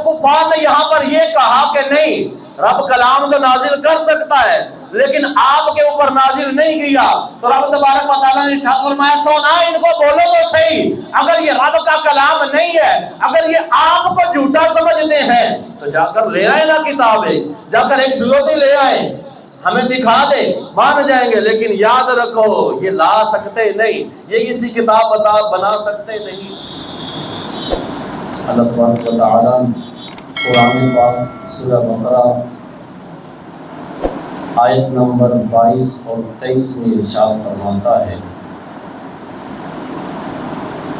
کفار نے یہاں پر یہ کہا کہ نہیں، رب کلام تو نازل کر سکتا ہے لیکن آپ کے اوپر نازل نہیں کیا، تو رب تبارک و تعالیٰ نے فرمایا سونا ان کو بولو تو صحیح، اگر یہ رب کا کلام نہیں ہے، اگر یہ آپ کو جھوٹا سمجھتے ہیں تو جا کر لے آئے نا کتاب، جا کر ایک صورت ہی لے آئے، ہمیں دکھا دے، مان جائیں گے۔ لیکن یاد رکھو یہ لا سکتے نہیں، یہ کسی کتاب بنا سکتے نہیں۔ اللہ تبارک و تعالیٰ قرآن پاک سورہ بقرہ آیت نمبر 22 اور 23 میں ارشاد فرماتا ہے،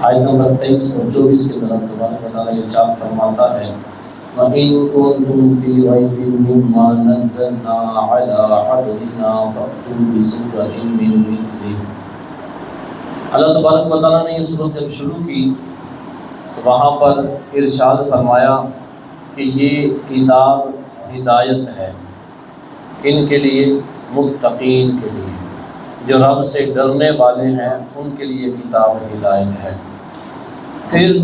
آیت نمبر 23 اور 24 کے اندر تبارک و تعالیٰ ارشاد فرماتا ہے وَإِن كُنتُمْ فِي رَيْبٍ مِّمَّا نَزَّلْنَا عَلَىٰ عَبْدِنَا فَأْتُوا بِسُورَةٍ مِّن مِّثْلِهِ۔ اللہ تبارک و تعالیٰ نے یہ سورت جب شروع کی تو وہاں پر ارشاد فرمایا کہ یہ کتاب ہدایت ہے، کن کے لیے؟ متقین کے لیے، جو رب سے ڈرنے والے ہیں ان کے لیے کتاب ہدایت ہے۔ پھر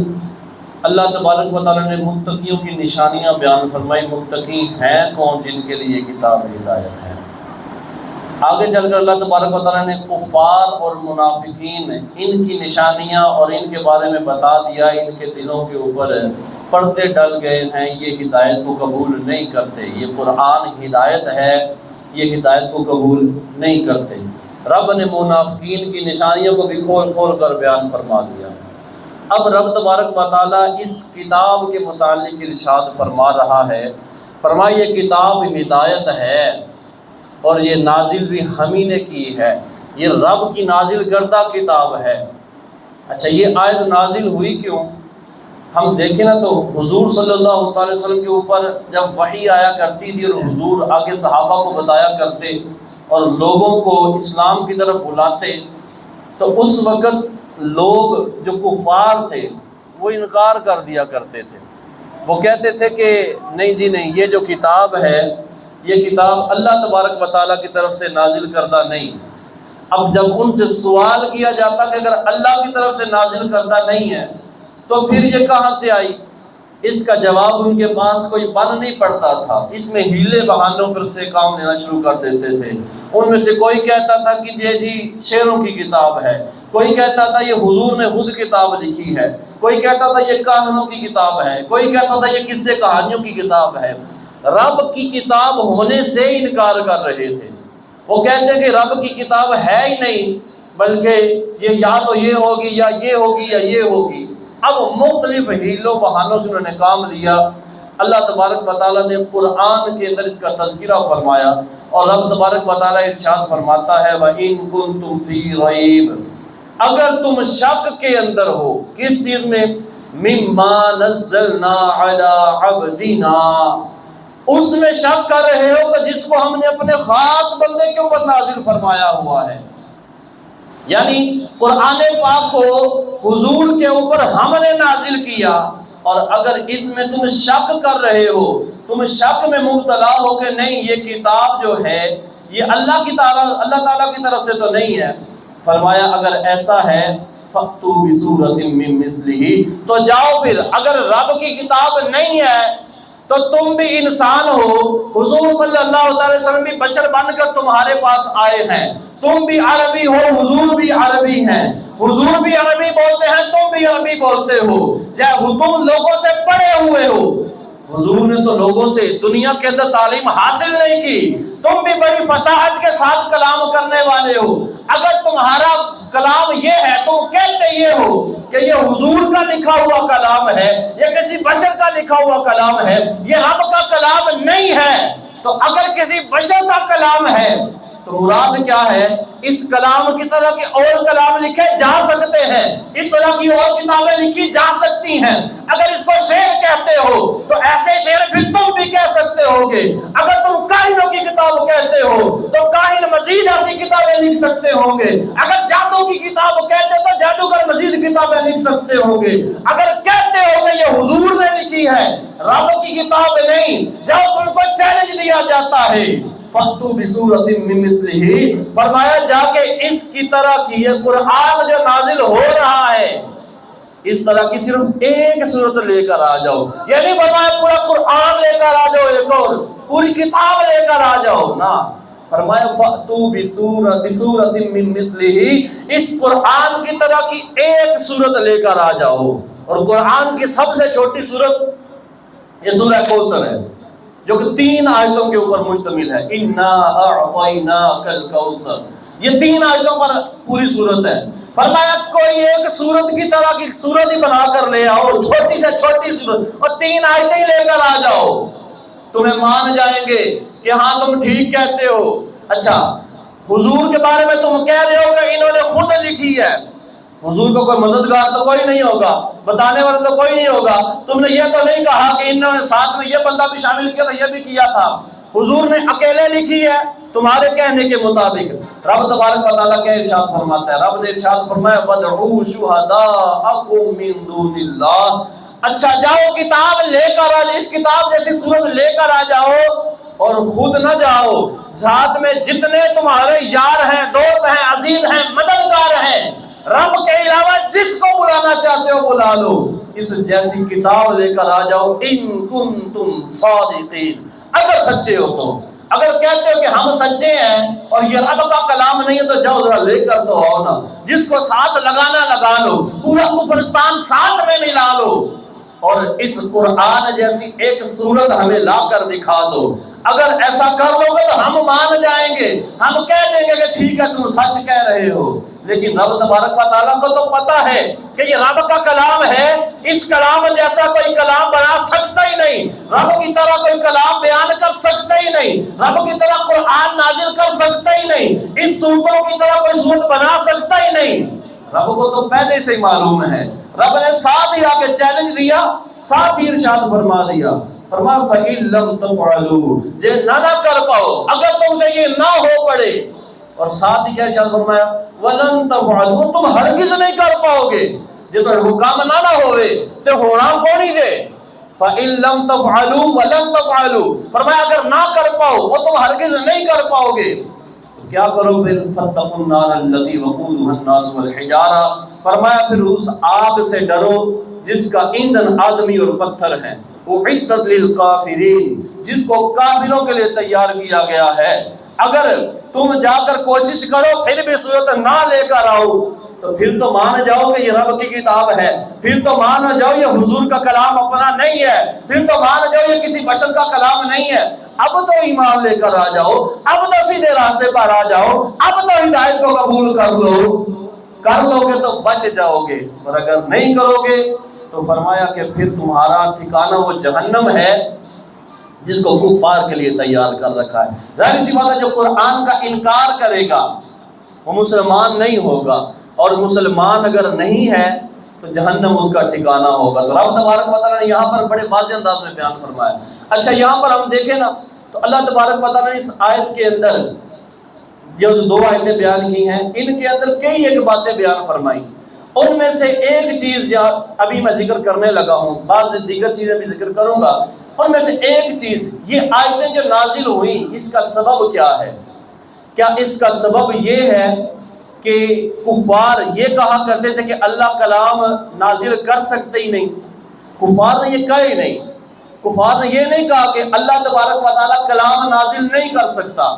اللہ تبارک و تعالیٰ نے متقیوں کی نشانیاں بیان فرمائی، متقی ہیں کون جن کے لیے کتاب ہدایت ہے۔ آگے چل کر اللہ تبارک و تعالیٰ نے کفار اور منافقین ان کی نشانیاں اور ان کے بارے میں بتا دیا، ان کے دلوں کے اوپر پردے ڈل گئے ہیں، یہ ہدایت کو قبول نہیں کرتے، یہ قرآن ہدایت ہے، یہ ہدایت کو قبول نہیں کرتے۔ رب نے منافقین کی نشانیوں کو بھی کھول کھول کر بیان فرما دیا۔ اب رب تبارک و تعالیٰ اس کتاب کے متعلق ارشاد فرما رہا ہے، فرمایا یہ کتاب ہدایت ہے اور یہ نازل بھی ہم ہی نے کی ہے، یہ رب کی نازل کردہ کتاب ہے۔ اچھا یہ آیت نازل ہوئی کیوں؟ ہم دیکھیں نا تو حضور صلی اللہ علیہ وسلم کے اوپر جب وحی آیا کرتی تھی اور حضور آگے صحابہ کو بتایا کرتے اور لوگوں کو اسلام کی طرف بلاتے، تو اس وقت لوگ جو کفار تھے وہ انکار کر دیا کرتے تھے، وہ کہتے تھے کہ نہیں جی نہیں، یہ جو کتاب ہے یہ کتاب اللہ تبارک و تعالیٰ کی طرف سے نازل کردہ نہیں۔ اب جب ان سے سوال کیا جاتا کہ اگر اللہ کی طرف سے نازل کردہ نہیں ہے تو پھر یہ کہاں سے آئی، اس کا جواب ان کے پاس کوئی بن نہیں پڑتا تھا، اس میں ہیلے بہانوں پر سے کام لینا شروع کر دیتے تھے۔ ان میں سے کوئی کہتا تھا کہ یہ جی شعروں کی کتاب ہے، کوئی کہتا تھا یہ حضور نے خود کتاب لکھی ہے، کوئی کہتا تھا یہ کہانیوں کی کتاب ہے، کوئی کہتا تھا یہ قصے کہانیوں کی کتاب ہے۔ رب کی کتاب ہونے سے انکار کر رہے تھے، وہ کہتے کہ رب کی کتاب ہے ہی نہیں، بلکہ یہ یا تو یہ ہوگی یا یہ ہوگی یا یہ ہوگی۔ اب مختلف ہیلوں بہانوں سے انہوں نے کام لیا۔ اللہ تبارک و تعالیٰ نے قرآن کے اندر اس کا تذکرہ فرمایا اور رب تبارک و تعالیٰ ارشاد فرماتا ہے وَإِن كُنتُمْ فِي رَيْبٍ، اگر تم شک کے اندر ہو، کس چیز میں؟ مِمَّا نَزَّلْنَا عَلَىٰ عَبْدِنَا، اس میں شک کر رہے ہو کہ جس کو ہم نے اپنے خاص بندے کے اوپر نازل فرمایا ہوا ہے، یعنی قرآن پاک کو حضور کے اوپر ہم نے نازل کیا، اور اگر اس میں تم شک کر رہے ہو، تم شک میں مبتلا ہو کہ نہیں یہ کتاب جو ہے یہ اللہ تعالیٰ کی طرف سے تو نہیں ہے، فرمایا اگر ایسا ہے فَأْتُوا بِسُورَةٍ مِّن مِّثْلِهِ، تو جاؤ پھر، اگر رب کی کتاب نہیں ہے تو تم بھی انسان ہو، حضور صلی اللہ علیہ وسلم بھی بشر بن کر تمہارے پاس آئے ہیں، تم بھی عربی ہو، حضور بھی عربی ہیں، حضور بھی عربی بولتے ہیں، تم بھی عربی بولتے ہو، تم لوگوں سے پڑھے ہوئے ہو، حضور نے تو لوگوں سے دنیا کے اندر تعلیم حاصل نہیں کی، تم بھی بڑی فصاحت کے ساتھ کلام کرنے والے ہو، اگر تمہارا کلام یہ ہے تم کہتے یہ ہو کہ یہ حضور کا لکھا ہوا کلام ہے، یہ کسی بشر کا لکھا ہوا کلام ہے، یہ رب کا کلام نہیں ہے، تو اگر کسی بشر کا کلام ہے تو مراد کیا ہے؟ اس کلام کی طرح کے اور کلام لکھے جا سکتے ہیں، اس طرح کی اور کتابیں لکھی جا سکتی ہیں، اگر اس کو شعر کہتے ہو تو ایسے شعر بھی تم بھی کہہ سکتے ہوگے، اگر تم کاہنوں کی کتاب کہتے ہو تو کاہن مزید ایسی کتابیں لکھ سکتے ہوں گے، اگر جادو کی کتاب کہتے تو جادوگر مزید کتابیں لکھ سکتے ہوں گے، اگر کہتے ہو کہ یہ حضور نے لکھی ہے رب کی کتاب نہیں، جب تم کو چیلنج دیا جاتا ہے فَأْتُوا بِسُورَةٍ مِّن مِّثْلِهِ، فرمایا جا کے اس کی طرح کی، یہ قرآن جو نازل ہو رہا ہے اس طرح کی صرف ایک صورت لے کر آ جاؤ، یعنی فرمایا پورا قرآن لے کر آ جاؤ، ایک اور پوری کتاب لے کر آ جاؤ نا۔ فرمایا فَأْتُوا بِسُورَةٍ مِّن مِثْلِهِ، اس قرآن کی طرح کی ایک صورت لے کر آ جاؤ۔ اور قرآن کی سب سے چھوٹی صورت یہ سورہ کوثر ہے، جو کہ 3 آیتوں کے اوپر مشتمل ہے۔ اِنَّا أَعْطَيْنَاكَ الْكَوْثَرَ، یہ 3 آیتوں پر پوری صورت ہے۔ فرمایا کوئی ایک صورت کی طرح کی صورت ہی بنا کر لے آؤ، چھوٹی سے چھوٹی صورت، اور 3 آیتیں ہی لے کر آ جاؤ، تمہیں مان جائیں گے کہ ہاں تم ٹھیک کہتے ہو۔ اچھا، حضور کے بارے میں تم کہہ رہے ہو کہ انہوں نے خود لکھی ہے، حضور کو کوئی مددگار تو کوئی نہیں ہوگا، بتانے والا تو کوئی نہیں ہوگا۔ تم نے یہ تو نہیں کہا کہ انہوں نے ساتھ میں یہ بندہ بھی شامل کیا تھا، یہ بھی کیا تھا۔ حضور نے اکیلے لکھی ہے تمہارے کہنے کے مطابق۔ رب تبارک و تعالیٰ کیا ارشاد فرماتا ہے؟ رب نے ارشاد فرمایا وَادْعُوا شُهَدَاءَكُم مِّن دُونِ اللَّهِ، اچھا جاؤ کتاب لے کر آ، اس کتاب جیسی صورت لے کر آ جاؤ، اور خود نہ جاؤ، ساتھ میں جتنے تمہارے یار ہیں، دوست ہیں، عزیز ہیں، مددگار ہیں، رب کے علاوہ جس کو بلانا چاہتے ہو بلا لو، اس جیسی کتاب لے کر آ جاؤ۔ ان کنتم صادقین، اگر سچے ہو تو، اگر کہتے ہو کہ ہم سچے ہیں اور یہ رب کا کلام نہیں ہے تو جاؤ ذرا لے کر تو آؤ نا، جس کو ساتھ لگانا لگا لو، پورا کفرستان ساتھ میں ملا لو، اور اس قرآن جیسی ایک صورت ہمیں لا کر دکھا دو۔ اگر ایسا کر لو گے تو ہم مان جائیں گے، ہم کہہ دیں گے کہ ٹھیک ہے تم سچ کہہ رہے ہو۔ لیکن رب تبارک و تعالیٰ کو تو پتا ہے کہ یہ رب کا کلام ہے، اس کلام جیسا کوئی کلام بنا سکتا ہی نہیں، رب کی طرح کوئی کلام بیان کر سکتا ہی نہیں، رب کی طرح قرآن نازل کر سکتا ہی نہیں، اس صورتوں کی طرح کوئی صورت بنا سکتا ہی نہیں۔ رب کو تو پہلے سے ہی معلوم ہے، رب نے ساتھ ہی آ کے چیلنج دیا، ساتھ ہی ارشاد فرما دیا، فرمایا فَإِن لَّمْ تَفْعَلُوا، جے نہ کر پاؤ، اگر تم سے یہ نہ ہو پڑے، اور ساتھ ہی کیا ارشاد فرمایا وَلَن تَفْعَلُوا، تم ہرگز نہیں کر پاؤ گے، جے تو حکام نہ ہوئے تو ہونا کونی دے۔ فَإِن لَّمْ تَفْعَلُوا وَلَن تَفْعَلُوا، فرمایا اگر نہ کر پاؤ اور تم ہرگز نہیں کر پاؤ گے تو کیا کرو پھر؟ فَاتَّقُوا النَّارَ الَّتِي وَقُودُهَا النَّاسُ وَالْحِجَارَةُ، فرمایا پھر اس آگ سے ڈرو جس کا ایندھن آدمی اور پتھر ہیں، اُعِدَّتْ لِلْكَافِرِينَ، جس کو کافروں کے لیے تیار کیا گیا ہے۔ اگر تم جا کر کوشش کرو پھر بھی صورت نہ لے کر آؤ تو پھر تو مان جاؤ کہ یہ رب کی کتاب ہے، پھر تو مان جاؤ یہ حضور کا کلام اپنا نہیں ہے، پھر تو مان جاؤ یہ کسی بشر کا کلام نہیں ہے۔ اب تو ایمان لے کر آ جاؤ، اب تو سیدھے راستے پر آ جاؤ، اب تو ہدایت کو قبول کر لو گے تو بچ جاؤ گے، اور اگر نہیں کرو گے تو فرمایا کہ پھر تمہارا ٹھکانہ وہ جہنم ہے جس کو کفار کے لیے تیار کر رکھا ہے۔ ظاہر سی بات ہے جو قرآن کا انکار کرے گا وہ مسلمان نہیں ہوگا، اور مسلمان اگر نہیں ہے تو جہنم اس کا ٹھکانہ ہوگا۔ تو رب تبارک و تعالیٰ نے یہاں پر بڑے واضح انداز میں بیان فرمایا۔ اچھا یہاں پر ہم دیکھیں نا تو اللہ تبارک و تعالیٰ نے اس آیت کے اندر جو 2 آیتیں بیان کی ہیں ان کے اندر کئی ایک باتیں بیان فرمائی، ان میں سے ایک چیز ابھی میں ذکر کرنے لگا ہوں، بعض دیگر چیزیں بھی ذکر کروں گا، ان میں سے ایک چیز یہ آیتیں جو نازل ہوئی اس کا سبب کیا ہے؟ کیا اس کا سبب یہ ہے کہ کفار یہ کہا کرتے تھے کہ اللہ کلام نازل کر سکتے ہی نہیں؟ کفار نے یہ کہا ہی نہیں، کفار نے یہ نہیں کہا کہ اللہ تبارک و تعالیٰ کلام نازل نہیں کر سکتا،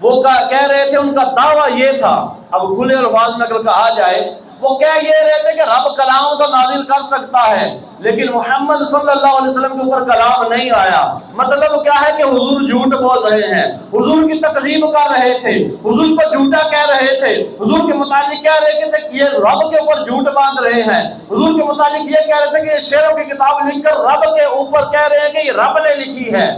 وہ کہہ رہے تھے، ان کا دعویٰ یہ تھا، اب کھلے الفاظ میں اگر کہا جائے وہ کہہ یہ رہے تھے کہ رب کلام تو نازل کر سکتا ہے لیکن محمد صلی اللہ علیہ وسلم کے اوپر کلام نہیں آیا۔ مطلب کیا ہے کہ حضور جھوٹ بول رہے ہیں، حضور کی تکذیب کر رہے تھے، حضور کو جھوٹا کہہ رہے تھے، حضور کے متعلق کہہ رہے تھے کہ یہ رب کے اوپر جھوٹ باندھ رہے ہیں، حضور کے متعلق یہ کہہ رہے تھے کہ یہ شعروں کی کتاب لکھ کر رب کے اوپر کہہ رہے ہیں کہ یہ رب نے لکھی ہے۔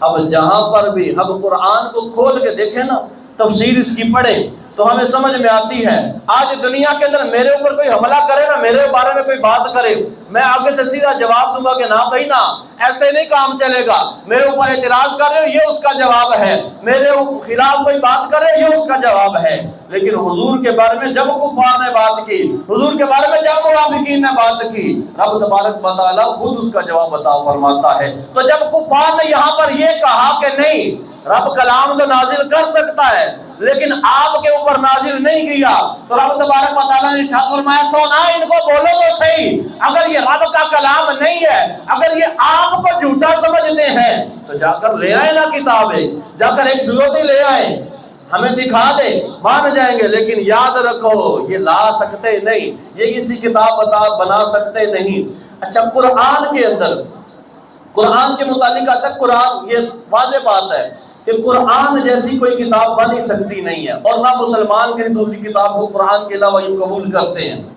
اب جہاں پر بھی ہم قرآن کو کھول کے دیکھیں نا، تفسیر اس کی پڑھیں تو ہمیں سمجھ میں آتی ہے۔ آج دنیا کے اندر میرے اوپر کوئی حملہ کرے نا، میرے بارے میں کوئی بات کرے، میں آگے سے سیدھا جواب دوں گا کہ نہ بھائی نہ، ایسے نہیں کام چلے گا، میرے اوپر اعتراض کر رہے ہو یہ اس کا جواب ہے، میرے خلاف کوئی بات کرے یہ اس کا جواب ہے۔ لیکن حضور کے بارے میں جب کفار نے بات کی، حضور کے بارے میں جب منافقین نے بات کی، رب تبارک و تعالیٰ خود اس کا جواب عطا فرماتا ہے۔ تو جب کفار نے یہاں پر یہ کہا کہ نہیں رب کلام تو نازل کر سکتا ہے لیکن آپ کے اوپر نازل نہیں کیا۔ تو رب تبارک و تعالیٰ نے فرمایا سونا ان کو بولو تو صحیح، اگر یہ رب کا کلام نہیں ہے، اگر یہ آپ کو جھوٹا سمجھتے ہیں تو جا کر لے آئے نا کتابیں، جا کر ایک سیوتی لے آئے، ہمیں دکھا دے، مان جائیں گے۔ لیکن یاد رکھو یہ لا سکتے نہیں، یہ کسی کتاب بنا سکتے نہیں۔ اچھا قرآن کے اندر، قرآن کے متعلق آتا ہے، قرآن یہ واضح بات ہے کہ قرآن جیسی کوئی کتاب بن ہی سکتی نہیں ہے، اور نہ مسلمان کسی دوسری کتاب کو قرآن کے علاوہ یوں قبول کرتے ہیں۔